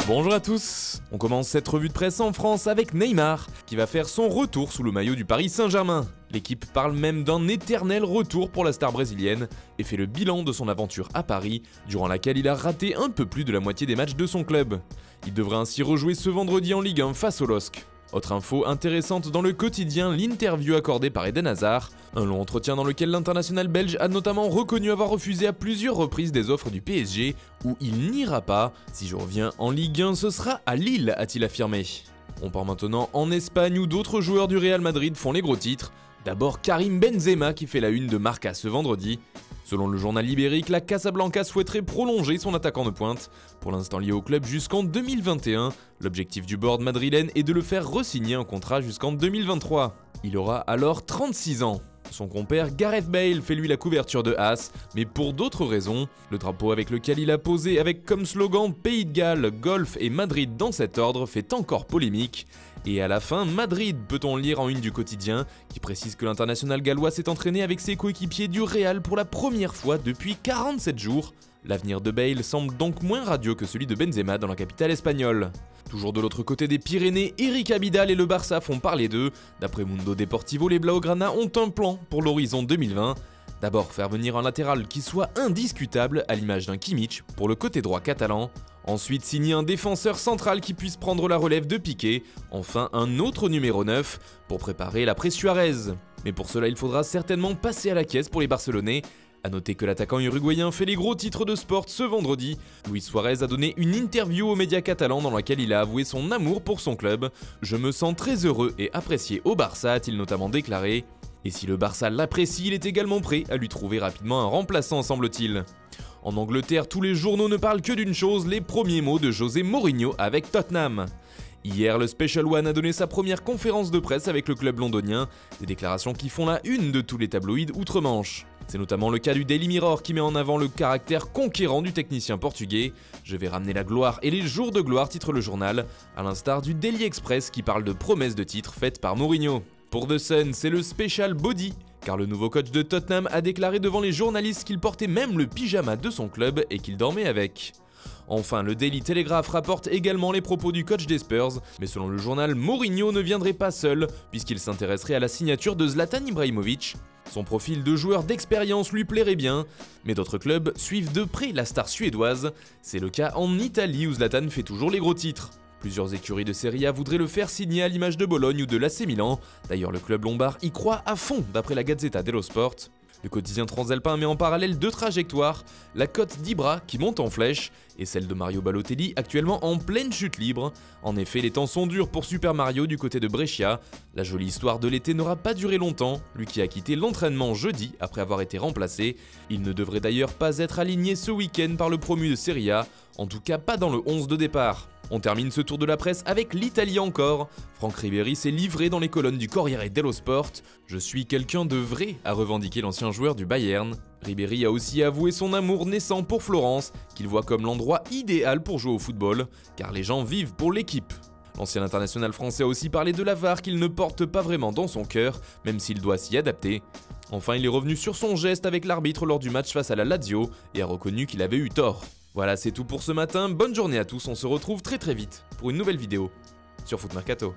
Bonjour à tous. On commence cette revue de presse en France avec Neymar, qui va faire son retour sous le maillot du Paris Saint-Germain. L'équipe parle même d'un éternel retour pour la star brésilienne et fait le bilan de son aventure à Paris, durant laquelle il a raté un peu plus de la moitié des matchs de son club. Il devrait ainsi rejouer ce vendredi en Ligue 1 face au LOSC. Autre info intéressante dans le quotidien, l'interview accordée par Eden Hazard, un long entretien dans lequel l'international belge a notamment reconnu avoir refusé à plusieurs reprises des offres du PSG, où il n'ira pas. Si je reviens en Ligue 1, ce sera à Lille, a-t-il affirmé. On part maintenant en Espagne où d'autres joueurs du Real Madrid font les gros titres. D'abord Karim Benzema qui fait la une de Marca ce vendredi. Selon le journal ibérique, la Casablanca souhaiterait prolonger son attaquant de pointe, pour l'instant lié au club jusqu'en 2021. L'objectif du board madrilène est de le faire re-signer un contrat jusqu'en 2023. Il aura alors 36 ans. Son compère Gareth Bale fait lui la couverture de As, mais pour d'autres raisons. Le drapeau avec lequel il a posé avec comme slogan Pays de Galles, Golf et Madrid dans cet ordre fait encore polémique. Et à la fin, Madrid peut-on lire en une du quotidien, qui précise que l'international gallois s'est entraîné avec ses coéquipiers du Real pour la première fois depuis 47 jours. L'avenir de Bale semble donc moins radieux que celui de Benzema dans la capitale espagnole. Toujours de l'autre côté des Pyrénées, Eric Abidal et le Barça font parler d'eux. D'après Mundo Deportivo, les Blaugrana ont un plan pour l'horizon 2020. D'abord faire venir un latéral qui soit indiscutable à l'image d'un Kimmich pour le côté droit catalan. Ensuite signer un défenseur central qui puisse prendre la relève de Piqué. Enfin un autre numéro 9 pour préparer l'après Suarez. Mais pour cela il faudra certainement passer à la caisse pour les Barcelonais. A noter que l'attaquant uruguayen fait les gros titres de sport ce vendredi. Luis Suarez a donné une interview aux médias catalans dans laquelle il a avoué son amour pour son club. « Je me sens très heureux et apprécié au Barça », a-t-il notamment déclaré. Et si le Barça l'apprécie, il est également prêt à lui trouver rapidement un remplaçant, semble-t-il. En Angleterre, tous les journaux ne parlent que d'une chose, les premiers mots de José Mourinho avec Tottenham. Hier, le Special One a donné sa première conférence de presse avec le club londonien, des déclarations qui font la une de tous les tabloïds outre-Manche. C'est notamment le cas du Daily Mirror qui met en avant le caractère conquérant du technicien portugais. « Je vais ramener la gloire et les jours de gloire », titre le journal, à l'instar du Daily Express qui parle de promesses de titres faites par Mourinho. Pour The Sun, c'est le Special Body, car le nouveau coach de Tottenham a déclaré devant les journalistes qu'il portait même le pyjama de son club et qu'il dormait avec. Enfin, le Daily Telegraph rapporte également les propos du coach des Spurs, mais selon le journal, Mourinho ne viendrait pas seul, puisqu'il s'intéresserait à la signature de Zlatan Ibrahimovic. Son profil de joueur d'expérience lui plairait bien, mais d'autres clubs suivent de près la star suédoise. C'est le cas en Italie où Zlatan fait toujours les gros titres. Plusieurs écuries de Serie A voudraient le faire signer à l'image de Bologne ou de l'AC Milan. D'ailleurs, le club lombard y croit à fond d'après la Gazzetta dello Sport. Le quotidien transalpin met en parallèle deux trajectoires, la cote d'Ibra qui monte en flèche et celle de Mario Balotelli actuellement en pleine chute libre. En effet, les temps sont durs pour Super Mario du côté de Brescia. La jolie histoire de l'été n'aura pas duré longtemps, lui qui a quitté l'entraînement jeudi après avoir été remplacé. Il ne devrait d'ailleurs pas être aligné ce week-end par le promu de Serie A, en tout cas pas dans le 11 de départ. On termine ce tour de la presse avec l'Italie encore. Franck Ribéry s'est livré dans les colonnes du Corriere dello Sport. « Je suis quelqu'un de vrai », a revendiqué l'ancien joueur du Bayern. Ribéry a aussi avoué son amour naissant pour Florence, qu'il voit comme l'endroit idéal pour jouer au football, car les gens vivent pour l'équipe. L'ancien international français a aussi parlé de la VAR qu'il ne porte pas vraiment dans son cœur, même s'il doit s'y adapter. Enfin, il est revenu sur son geste avec l'arbitre lors du match face à la Lazio et a reconnu qu'il avait eu tort. Voilà, c'est tout pour ce matin, bonne journée à tous, on se retrouve très vite pour une nouvelle vidéo sur Foot Mercato.